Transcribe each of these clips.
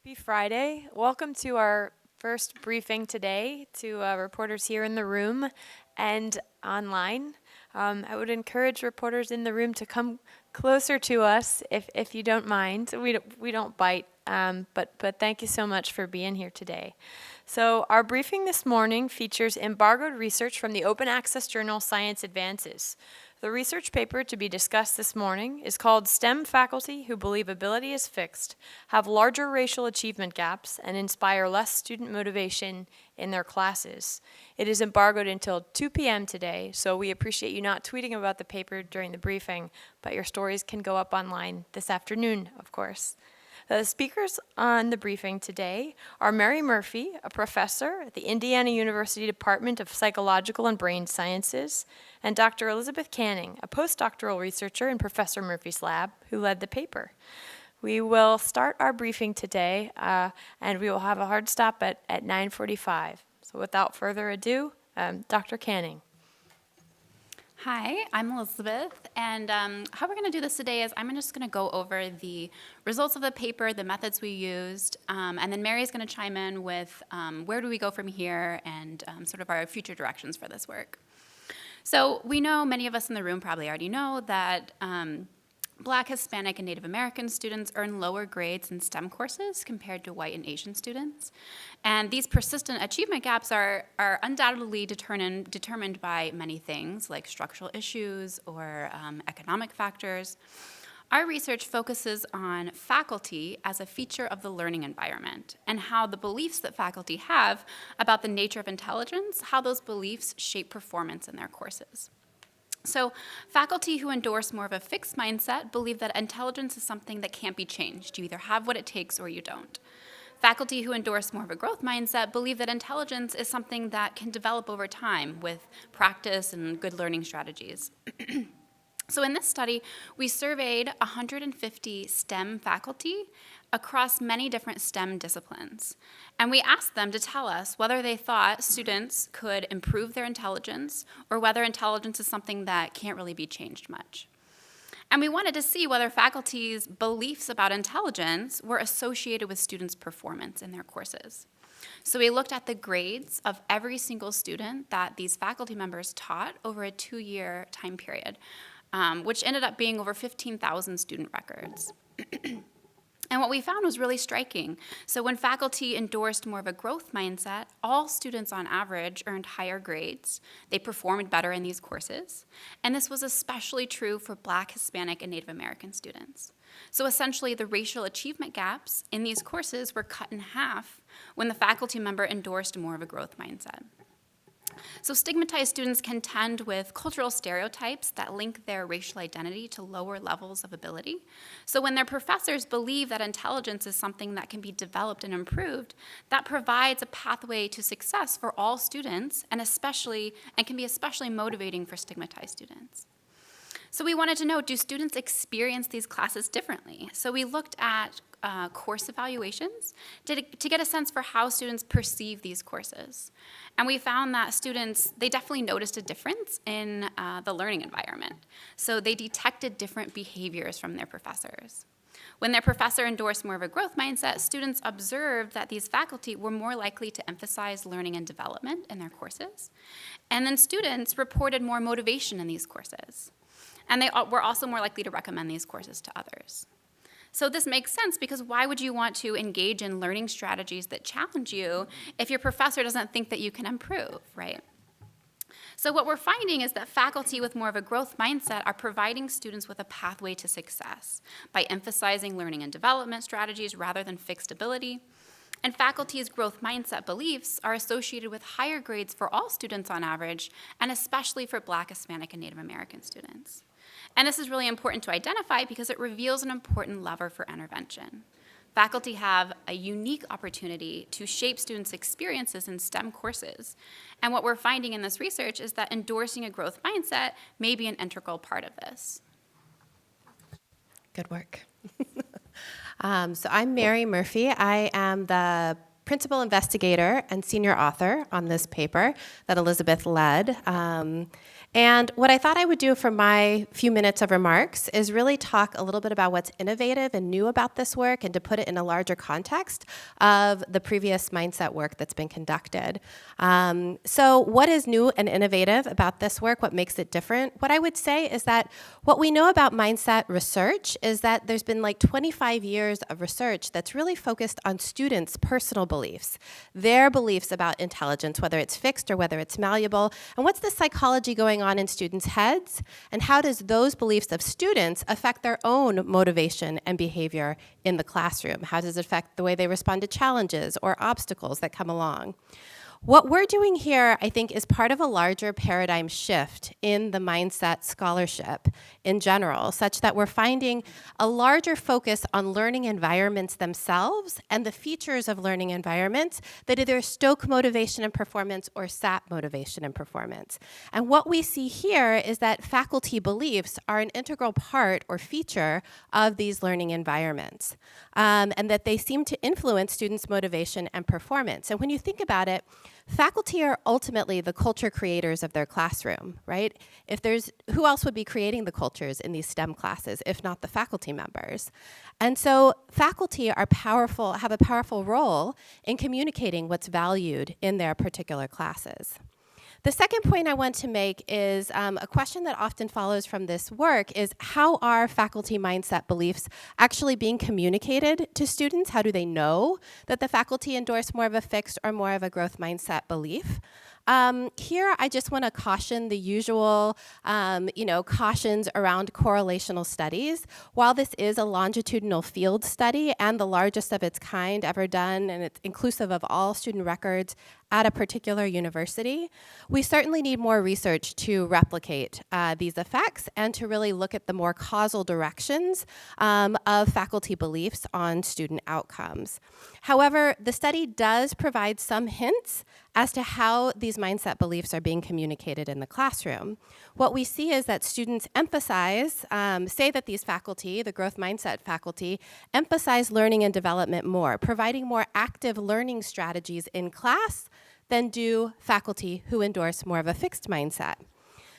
Happy Friday. Welcome to our first briefing today to reporters here in the room and online. I would encourage reporters in the room to come closer to us if you don't mind. We don't bite, but thank you so much for being here today. So our briefing this morning features embargoed research from the open access journal Science Advances. The research paper to be discussed this morning is called STEM Faculty Who Believe Ability is Fixed, Have Larger Racial Achievement Gaps, and Inspire Less Student Motivation in Their Classes. It is embargoed until 2 p.m. today, so we appreciate you not tweeting about the paper during the briefing, but your stories can go up online this afternoon, of course. The speakers on the briefing today are Mary Murphy, a professor at the Indiana University Department of Psychological and Brain Sciences, and Dr. Elizabeth Canning, a postdoctoral researcher in Professor Murphy's lab, who led the paper. We will start our briefing today, and we will have a hard stop at 9:45. So without further ado, Dr. Canning. Hi, I'm Elizabeth, and how we're going to do this today is I'm just going to go over the results of the paper, the methods we used, and then Mary's going to chime in with where do we go from here and sort of our future directions for this work. So we know, many of us in the room probably already know that Black, Hispanic, and Native American students earn lower grades in STEM courses compared to white and Asian students. And these persistent achievement gaps are undoubtedly determined by many things, like structural issues or economic factors. Our research focuses on faculty as a feature of the learning environment and how the beliefs that faculty have about the nature of intelligence, how those beliefs shape performance in their courses. So faculty who endorse more of a fixed mindset believe that intelligence is something that can't be changed. You either have what it takes or you don't. Faculty who endorse more of a growth mindset believe that intelligence is something that can develop over time with practice and good learning strategies. So in this study, we surveyed 150 STEM faculty across many different STEM disciplines. And we asked them to tell us whether they thought students could improve their intelligence or whether intelligence is something that can't really be changed much. And we wanted to see whether faculty's beliefs about intelligence were associated with students' performance in their courses. So we looked at the grades of every single student that these faculty members taught over a 2-year time period, which ended up being over 15,000 student records. And what we found was really striking. So when faculty endorsed more of a growth mindset, all students on average earned higher grades. They performed better in these courses. And this was especially true for Black, Hispanic, and Native American students. So essentially, the racial achievement gaps in these courses were cut in half when the faculty member endorsed more of a growth mindset. So stigmatized students contend with cultural stereotypes that link their racial identity to lower levels of ability. So when their professors believe that intelligence is something that can be developed and improved, that provides a pathway to success for all students and can be especially motivating for stigmatized students. So we wanted to know, do students experience these classes differently? So we looked at course evaluations to get a sense for how students perceive these courses. And we found that students, they definitely noticed a difference in the learning environment. So they detected different behaviors from their professors. When their professor endorsed more of a growth mindset, students observed that these faculty were more likely to emphasize learning and development in their courses. And then students reported more motivation in these courses. And they were also more likely to recommend these courses to others. So this makes sense because why would you want to engage in learning strategies that challenge you if your professor doesn't think that you can improve, right? So what we're finding is that faculty with more of a growth mindset are providing students with a pathway to success by emphasizing learning and development strategies rather than fixed ability. And faculty's growth mindset beliefs are associated with higher grades for all students on average, and especially for Black, Hispanic, and Native American students. And this is really important to identify because it reveals an important lever for intervention. Faculty have a unique opportunity to shape students' experiences in STEM courses. And what we're finding in this research is that endorsing a growth mindset may be an integral part of this. Good work. So I'm Mary Murphy. I am the principal investigator and senior author on this paper that Elizabeth led. And what I thought I would do for my few minutes of remarks is really talk a little bit about what's innovative and new about this work and to put it in a larger context of the previous mindset work that's been conducted. So what is new and innovative about this work? What makes it different? What I would say is that what we know about mindset research is that there's been like 25 years of research that's really focused on students' personal beliefs, their beliefs about intelligence, whether it's fixed or whether it's malleable, and what's the psychology going on in students' heads, and how does those beliefs of students affect their own motivation and behavior in the classroom? How does it affect the way they respond to challenges or obstacles that come along? What we're doing here, I think, is part of a larger paradigm shift in the mindset scholarship in general, such that we're finding a larger focus on learning environments themselves and the features of learning environments that either stoke motivation and performance or sap motivation and performance. And what we see here is that faculty beliefs are an integral part or feature of these learning environments, and that they seem to influence students' motivation and performance. And when you think about it, faculty are ultimately the culture creators of their classroom, right? Who else would be creating the cultures in these STEM classes if not the faculty members? And so faculty are powerful, have a powerful role in communicating what's valued in their particular classes. The second point I want to make is a question that often follows from this work is how are faculty mindset beliefs actually being communicated to students? How do they know that the faculty endorse more of a fixed or more of a growth mindset belief? Here, I just want to caution the usual, cautions around correlational studies. While this is a longitudinal field study and the largest of its kind ever done, and it's inclusive of all student records at a particular university, we certainly need more research to replicate these effects and to really look at the more causal directions of faculty beliefs on student outcomes. However, the study does provide some hints as to how these mindset beliefs are being communicated in the classroom. What we see is that students emphasize, say that these faculty, the growth mindset faculty, emphasize learning and development more, providing more active learning strategies in class than do faculty who endorse more of a fixed mindset.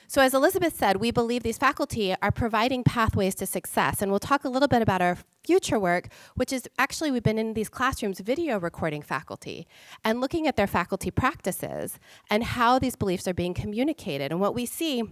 So as Elizabeth said, we believe these faculty are providing pathways to success, and we'll talk a little bit about our future work, which is actually we've been in these classrooms video recording faculty and looking at their faculty practices and how these beliefs are being communicated. And what we see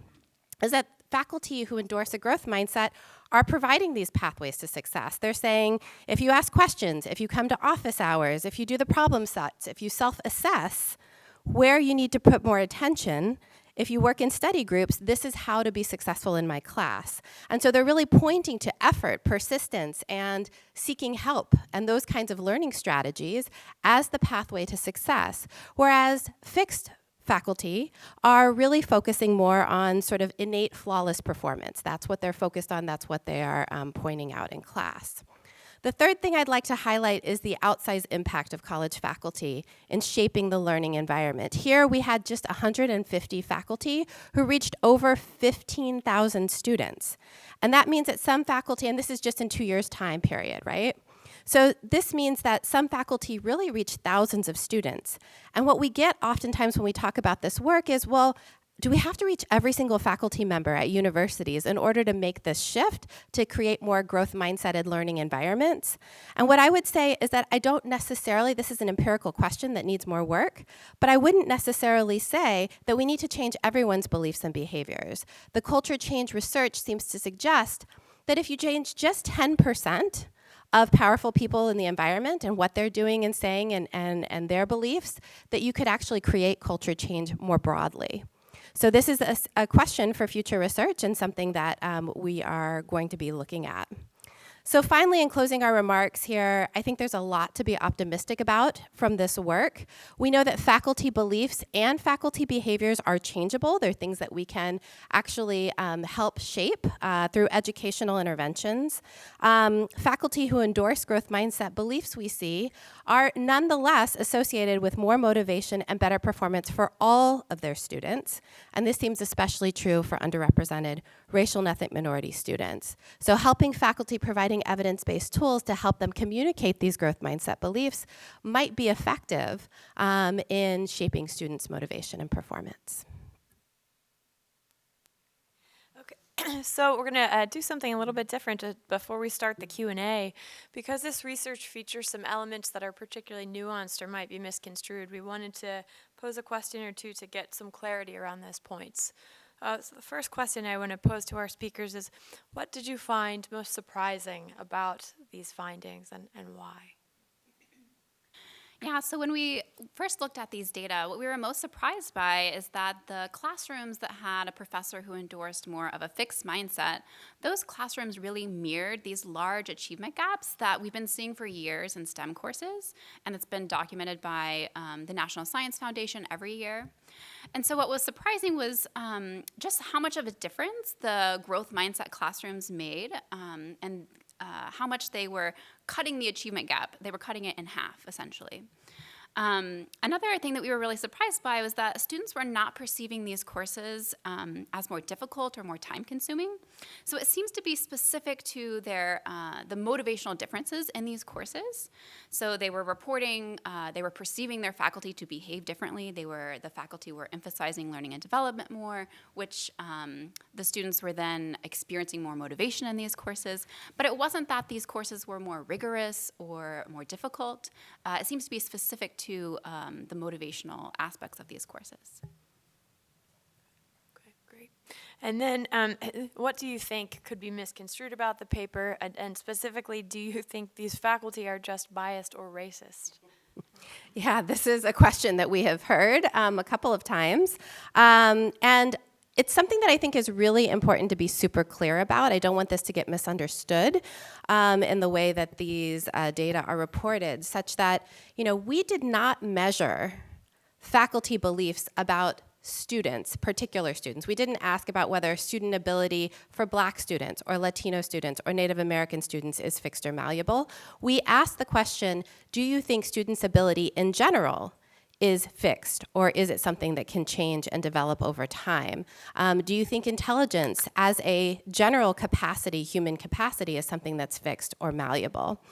is that faculty who endorse a growth mindset are providing these pathways to success. They're saying, if you ask questions, if you come to office hours, if you do the problem sets, if you self-assess where you need to put more attention, if you work in study groups, this is how to be successful in my class. And so they're really pointing to effort, persistence, and seeking help, and those kinds of learning strategies as the pathway to success. Whereas fixed faculty are really focusing more on sort of innate flawless performance. That's what they're focused on, that's what they are pointing out in class. The third thing I'd like to highlight is the outsized impact of college faculty in shaping the learning environment. Here we had just 150 faculty who reached over 15,000 students. And that means that some faculty, and this is just in 2 years' time period, right? So this means that some faculty really reach thousands of students. And what we get oftentimes when we talk about this work is, well, do we have to reach every single faculty member at universities in order to make this shift to create more growth mindseted learning environments? And what I would say is that I don't necessarily, this is an empirical question that needs more work, but I wouldn't necessarily say that we need to change everyone's beliefs and behaviors. The culture change research seems to suggest that if you change just 10% of powerful people in the environment and what they're doing and saying and their beliefs, that you could actually create culture change more broadly. So this is a question for future research and something that we are going to be looking at. So finally, in closing our remarks here, I think there's a lot to be optimistic about from this work. We know that faculty beliefs and faculty behaviors are changeable. They're things that we can actually help shape through educational interventions. Faculty who endorse growth mindset beliefs we see are nonetheless associated with more motivation and better performance for all of their students. And this seems especially true for underrepresented racial and ethnic minority students. So helping faculty providing evidence-based tools to help them communicate these growth mindset beliefs might be effective in shaping students' motivation and performance. So we're going to do something a little bit different before we start the Q&A. Because this research features some elements that are particularly nuanced or might be misconstrued, we wanted to pose a question or two to get some clarity around those points. So the first question I want to pose to our speakers is, what did you find most surprising about these findings and why? Yeah, so when we first looked at these data, what we were most surprised by is that the classrooms that had a professor who endorsed more of a fixed mindset, those classrooms really mirrored these large achievement gaps that we've been seeing for years in STEM courses, and it's been documented by the National Science Foundation every year. And so what was surprising was just how much of a difference the growth mindset classrooms made, and how much they were cutting the achievement gap. They were cutting it in half, essentially. Another thing that we were really surprised by was that students were not perceiving these courses as more difficult or more time-consuming. So it seems to be specific to their the motivational differences in these courses. So they were reporting, they were perceiving their faculty to behave differently. The faculty were emphasizing learning and development more, which the students were then experiencing more motivation in these courses. But it wasn't that these courses were more rigorous or more difficult. It seems to be specific to the motivational aspects of these courses. Okay, great. And then what do you think could be misconstrued about the paper? And specifically, do you think these faculty are just biased or racist? Yeah, this is a question that we have heard a couple of times. And it's something that I think is really important to be super clear about. I don't want this to get misunderstood in the way that these data are reported, such that, we did not measure faculty beliefs about students, particular students. We didn't ask about whether student ability for Black students or Latino students or Native American students is fixed or malleable. We asked the question, do you think students' ability in general is fixed, or is it something that can change and develop over time? Do you think intelligence as a general capacity, human capacity, is something that's fixed or malleable?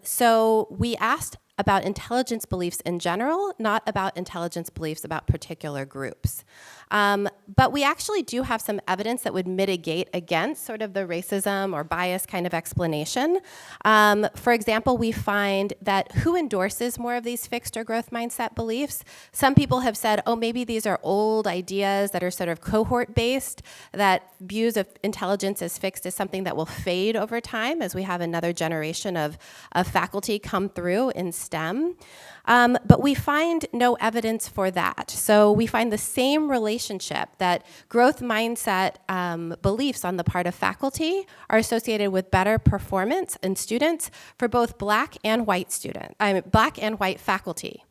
So we asked about intelligence beliefs in general, not about intelligence beliefs about particular groups. But we actually do have some evidence that would mitigate against sort of the racism or bias kind of explanation. For example, we find that who endorses more of these fixed or growth mindset beliefs? Some people have said, oh, maybe these are old ideas that are sort of cohort-based, that views of intelligence as fixed is something that will fade over time as we have another generation of faculty come through in STEM. But we find no evidence for that. So we find the same relationship that growth mindset beliefs on the part of faculty are associated with better performance in students for both Black and white Black and white faculty.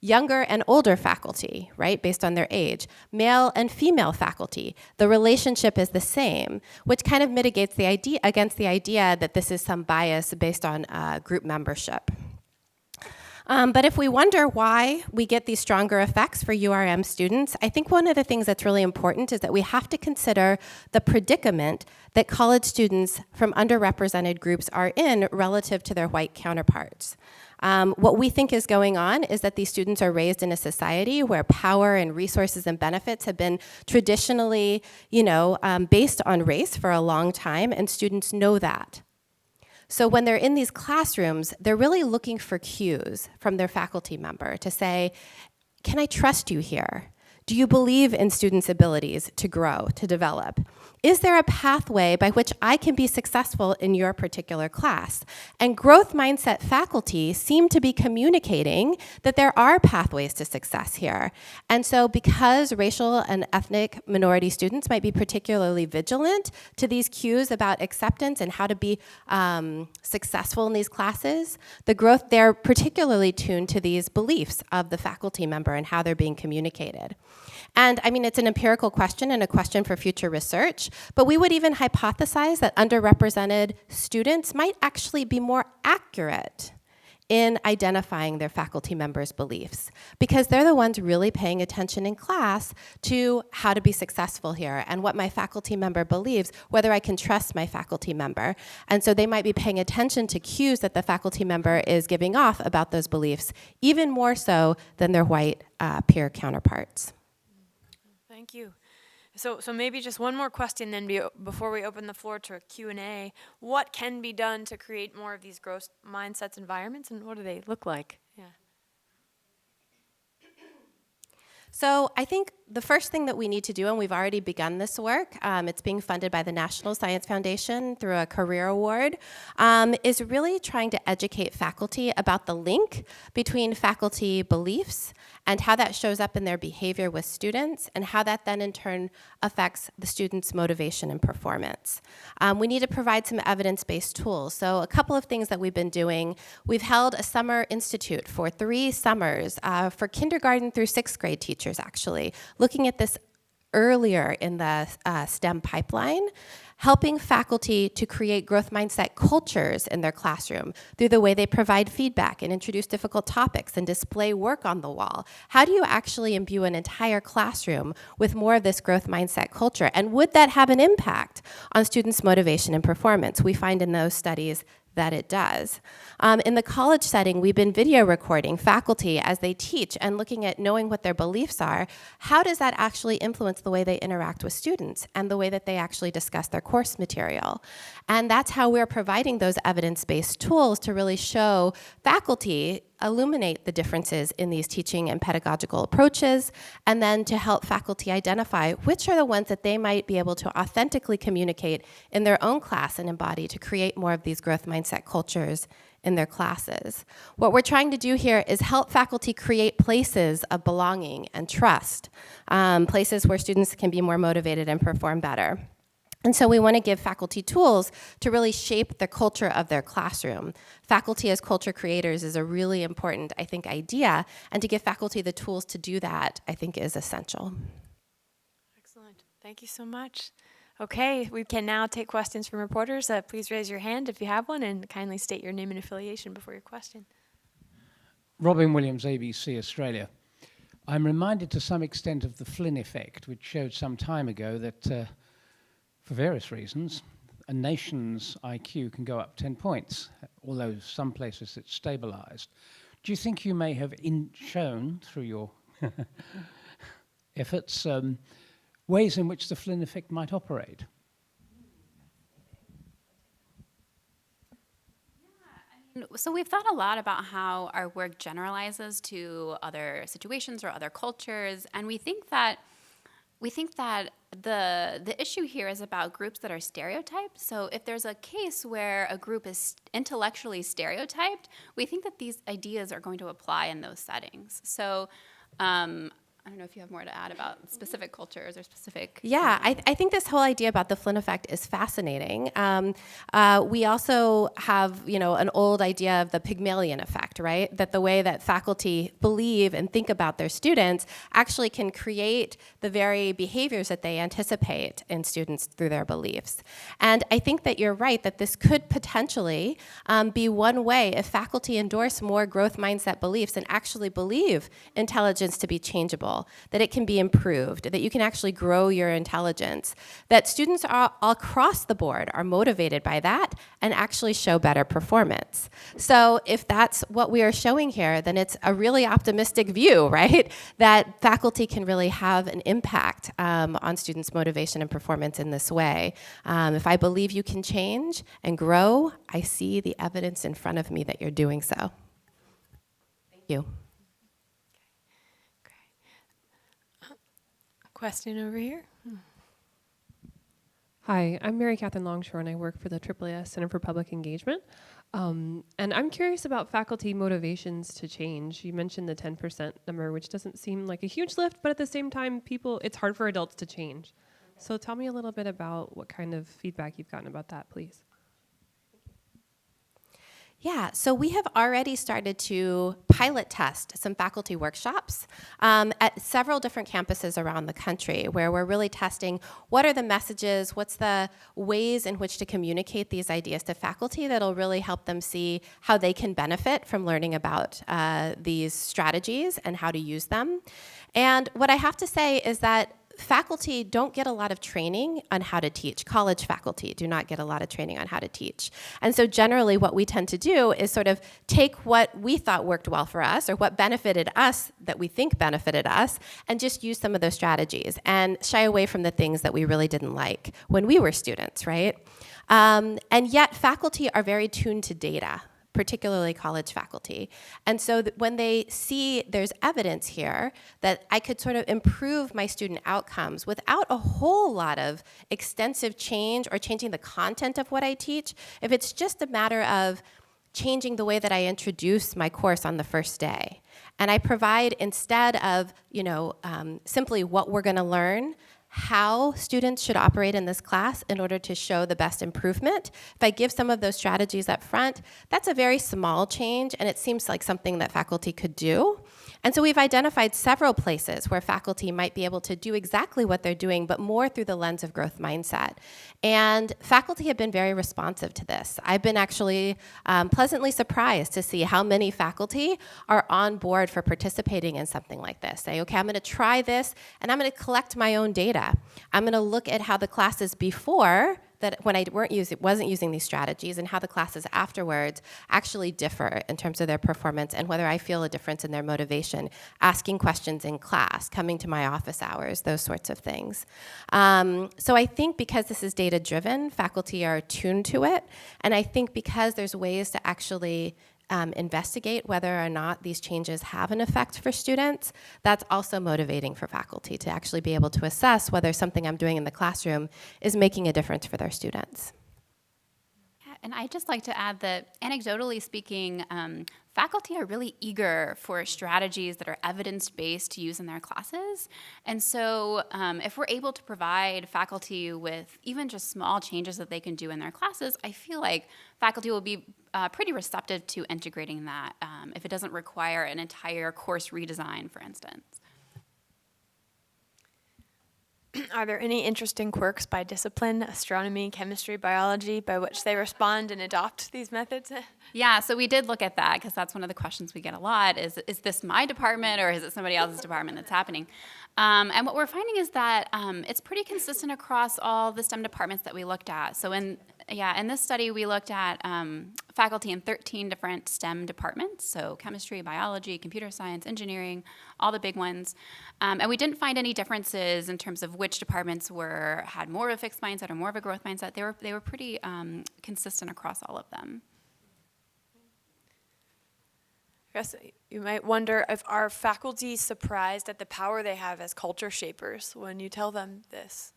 Younger and older faculty, right, based on their age. Male and female faculty, the relationship is the same, which kind of mitigates the idea against the idea that this is some bias based on group membership. But if we wonder why we get these stronger effects for URM students, I think one of the things that's really important is that we have to consider the predicament that college students from underrepresented groups are in relative to their white counterparts. What we think is going on is that these students are raised in a society where power and resources and benefits have been traditionally, based on race for a long time, and students know that. So when they're in these classrooms, they're really looking for cues from their faculty member to say, can I trust you here? Do you believe in students' abilities to grow, to develop? Is there a pathway by which I can be successful in your particular class? And growth mindset faculty seem to be communicating that there are pathways to success here. And so because racial and ethnic minority students might be particularly vigilant to these cues about acceptance and how to be successful in these classes, they're particularly tuned to these beliefs of the faculty member and how they're being communicated. And I mean, it's an empirical question and a question for future research, but we would even hypothesize that underrepresented students might actually be more accurate in identifying their faculty members' beliefs, because they're the ones really paying attention in class to how to be successful here and what my faculty member believes, whether I can trust my faculty member. And so they might be paying attention to cues that the faculty member is giving off about those beliefs, even more so than their white peer counterparts. Thank you. So maybe just one more question then before we open the floor to a Q&A. What can be done to create more of these growth mindsets environments, and what do they look like? Yeah. So I think the first thing that we need to do, and we've already begun this work, it's being funded by the National Science Foundation through a career award, is really trying to educate faculty about the link between faculty beliefs and how that shows up in their behavior with students, and how that then in turn affects the students' motivation and performance. We need to provide some evidence-based tools. So a couple of things that we've been doing. We've held a summer institute for 3 summers for kindergarten through 6th grade teachers, actually, looking at this earlier in the STEM pipeline, helping faculty to create growth mindset cultures in their classroom through the way they provide feedback and introduce difficult topics and display work on the wall. How do you actually imbue an entire classroom with more of this growth mindset culture? And would that have an impact on students' motivation and performance? We find in those studies that it does. In the college setting, we've been video recording faculty as they teach and looking at knowing what their beliefs are. How does that actually influence the way they interact with students and the way that they actually discuss their course material? And that's how we're providing those evidence-based tools to really show faculty illuminate the differences in these teaching and pedagogical approaches, and then to help faculty identify which are the ones that they might be able to authentically communicate in their own class and embody to create more of these growth mindset cultures in their classes. What we're trying to do here is help faculty create places of belonging and trust, places where students can be more motivated and perform better. And so we want to give faculty tools to really shape the culture of their classroom. Faculty as culture creators is a really important, I think, idea, and to give faculty the tools to do that, I think, is essential. Excellent. Thank you so much. Okay, we can now take questions from reporters. Please raise your hand if you have one, and kindly state your name and affiliation before your question. Robin Williams, ABC Australia. I'm reminded to some extent of the Flynn effect, which showed some time ago that for various reasons, a nation's IQ can go up 10 points, although some places it's stabilized. Do you think you may have shown, through your efforts, ways in which the Flynn effect might operate? So we've thought a lot about how our work generalizes to other situations or other cultures, and we think that the issue here is about groups that are stereotyped. So if there's a case where a group is intellectually stereotyped, we think that these ideas are going to apply in those settings. So I don't know if you have more to add about specific cultures or specific... Yeah, I think this whole idea about the Flynn effect is fascinating. We also have, an old idea of the Pygmalion Effect, right? That the way that faculty believe and think about their students actually can create the very behaviors that they anticipate in students through their beliefs. And I think that you're right, that this could potentially be one way if faculty endorse more growth mindset beliefs and actually believe intelligence to be changeable, that it can be improved, that you can actually grow your intelligence, that students are all across the board are motivated by that and actually show better performance. So if that's what we are showing here, then it's a really optimistic view, right? That faculty can really have an impact on students' motivation and performance in this way. If I believe you can change and grow, I see the evidence in front of me that you're doing so. Thank you. Question over here. Hi, I'm Mary Catherine Longshore, and I work for the AAAS Center for Public Engagement. And I'm curious about faculty motivations to change. You mentioned the 10% number, which doesn't seem like a huge lift, but at the same time, it's hard for adults to change. So tell me a little bit about what kind of feedback you've gotten about that, please. Yeah, so we have already started to pilot test some faculty workshops at several different campuses around the country, where we're really testing what are the messages, what's the ways in which to communicate these ideas to faculty that'll really help them see how they can benefit from learning about these strategies and how to use them. And what I have to say is that faculty don't get a lot of training on how to teach. College faculty do not get a lot of training on how to teach. And so generally what we tend to do is sort of take what we thought worked well for us or what benefited us that we think benefited us and just use some of those strategies and shy away from the things that we really didn't like when we were students, right? And yet faculty are very tuned to data, particularly college faculty. And so when they see there's evidence here that I could sort of improve my student outcomes without a whole lot of extensive change or changing the content of what I teach, if it's just a matter of changing the way that I introduce my course on the first day, and I provide, instead of simply what we're going to learn, how students should operate in this class in order to show the best improvement. If I give some of those strategies up front, that's a very small change, and it seems like something that faculty could do. And so we've identified several places where faculty might be able to do exactly what they're doing, but more through the lens of growth mindset. And faculty have been very responsive to this. I've been actually pleasantly surprised to see how many faculty are on board for participating in something like this. Say, okay, I'm gonna try this, and I'm gonna collect my own data. I'm gonna look at how the classes before, that when I wasn't using these strategies, and how the classes afterwards actually differ in terms of their performance and whether I feel a difference in their motivation, asking questions in class, coming to my office hours, those sorts of things. So I think because this is data-driven, faculty are tuned to it, and I think because there's ways to actually investigate whether or not these changes have an effect for students, that's also motivating for faculty to actually be able to assess whether something I'm doing in the classroom is making a difference for their students. Yeah, and I'd just like to add that, anecdotally speaking, faculty are really eager for strategies that are evidence-based to use in their classes. And so if we're able to provide faculty with even just small changes that they can do in their classes, I feel like faculty will be pretty receptive to integrating that if it doesn't require an entire course redesign, for instance. Are there any interesting quirks by discipline, astronomy, chemistry, biology, by which they respond and adopt these methods? Yeah, so we did look at that because that's one of the questions we get a lot is this my department or is it somebody else's department that's happening? And what we're finding is that it's pretty consistent across all the STEM departments that we looked at. So in this study, we looked at faculty in 13 different STEM departments, so chemistry, biology, computer science, engineering, all the big ones. And we didn't find any differences in terms of which departments had more of a fixed mindset or more of a growth mindset. They were pretty consistent across all of them. I guess you might wonder if our faculty surprised at the power they have as culture shapers when you tell them this.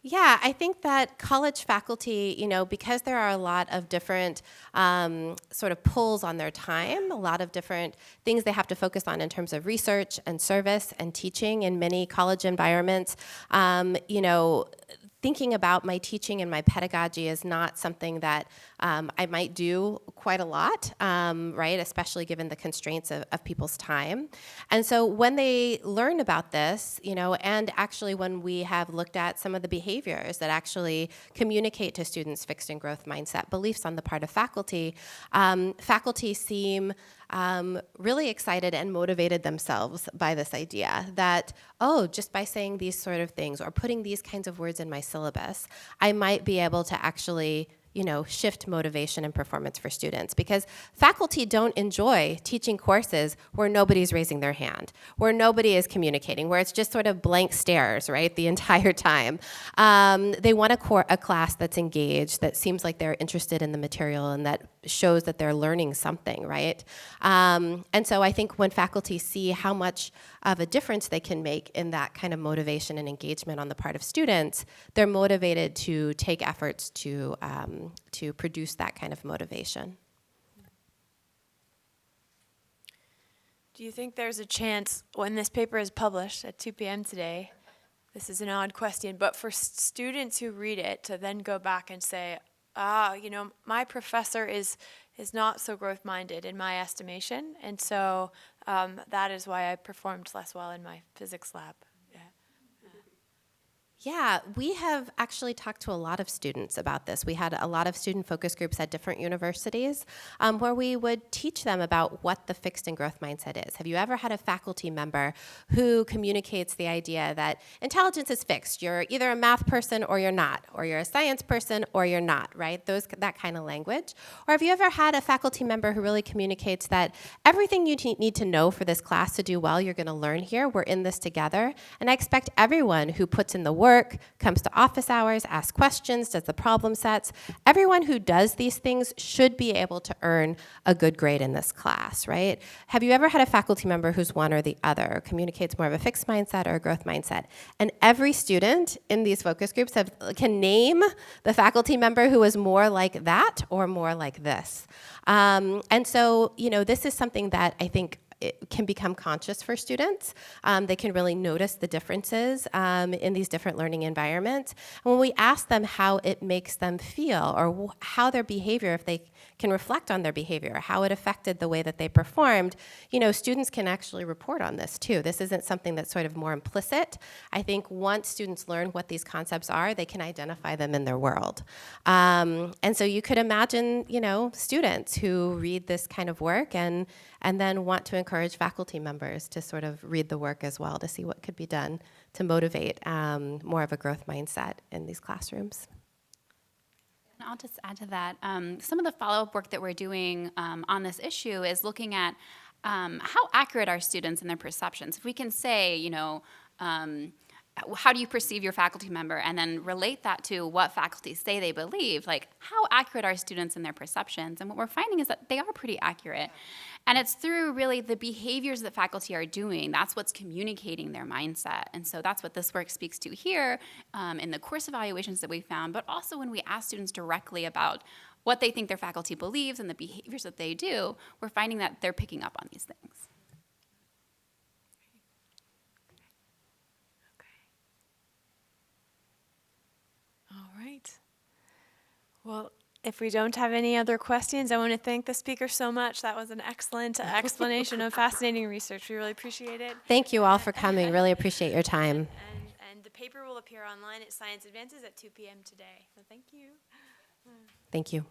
Yeah, I think that college faculty, because there are a lot of different sort of pulls on their time, a lot of different things they have to focus on in terms of research and service and teaching in many college environments, thinking about my teaching and my pedagogy is not something that I might do quite a lot, right? Especially given the constraints of people's time. And so when they learn about this, and actually when we have looked at some of the behaviors that actually communicate to students fixed and growth mindset beliefs on the part of faculty, faculty seem really excited and motivated themselves by this idea that, just by saying these sort of things or putting these kinds of words in my syllabus, I might be able to actually shift motivation and performance for students, because faculty don't enjoy teaching courses where nobody's raising their hand, where nobody is communicating, where it's just sort of blank stares, right, the entire time. They want a class that's engaged, that seems like they're interested in the material and that shows that they're learning something, right? And so I think when faculty see how much of a difference they can make in that kind of motivation and engagement on the part of students, they're motivated to take efforts to produce that kind of motivation. Do you think there's a chance when this paper is published at 2 p.m. today, this is an odd question, but for students who read it to then go back and say, my professor is not so growth-minded in my estimation, and so that is why I performed less well in my physics lab. Yeah, we have actually talked to a lot of students about this. We had a lot of student focus groups at different universities where we would teach them about what the fixed and growth mindset is. Have you ever had a faculty member who communicates the idea that intelligence is fixed? You're either a math person or you're not, or you're a science person or you're not, right? That kind of language. Or have you ever had a faculty member who really communicates that everything you need to know for this class to do well, you're going to learn here. We're in this together. And I expect everyone who puts in the work, comes to office hours, asks questions, does the problem sets. Everyone who does these things should be able to earn a good grade in this class, right? Have you ever had a faculty member who's one or the other, communicates more of a fixed mindset or a growth mindset? And every student in these focus groups can name the faculty member who is more like that or more like this. And so, this is something that I think it can become conscious for students. They can really notice the differences in these different learning environments. And when we ask them how it makes them feel or how their behavior, if they can reflect on their behavior, how it affected the way that they performed, students can actually report on this too. This isn't something that's sort of more implicit. I think once students learn what these concepts are, they can identify them in their world. And so you could imagine, students who read this kind of work and then want to encourage faculty members to sort of read the work as well to see what could be done to motivate more of a growth mindset in these classrooms. And I'll just add to that. Some of the follow-up work that we're doing on this issue is looking at how accurate are students in their perceptions. If we can say, how do you perceive your faculty member, and then relate that to what faculty say they believe, like how accurate are students in their perceptions? And what we're finding is that they are pretty accurate. And it's through really the behaviors that faculty are doing. That's what's communicating their mindset. And so that's what this work speaks to here in the course evaluations that we found, but also when we ask students directly about what they think their faculty believes and the behaviors that they do, we're finding that they're picking up on these things. All right. Well, if we don't have any other questions, I want to thank the speaker so much. That was an excellent explanation of fascinating research. We really appreciate it. Thank you all for coming. Really appreciate your time. And the paper will appear online at Science Advances at 2 p.m. today. So thank you. Thank you.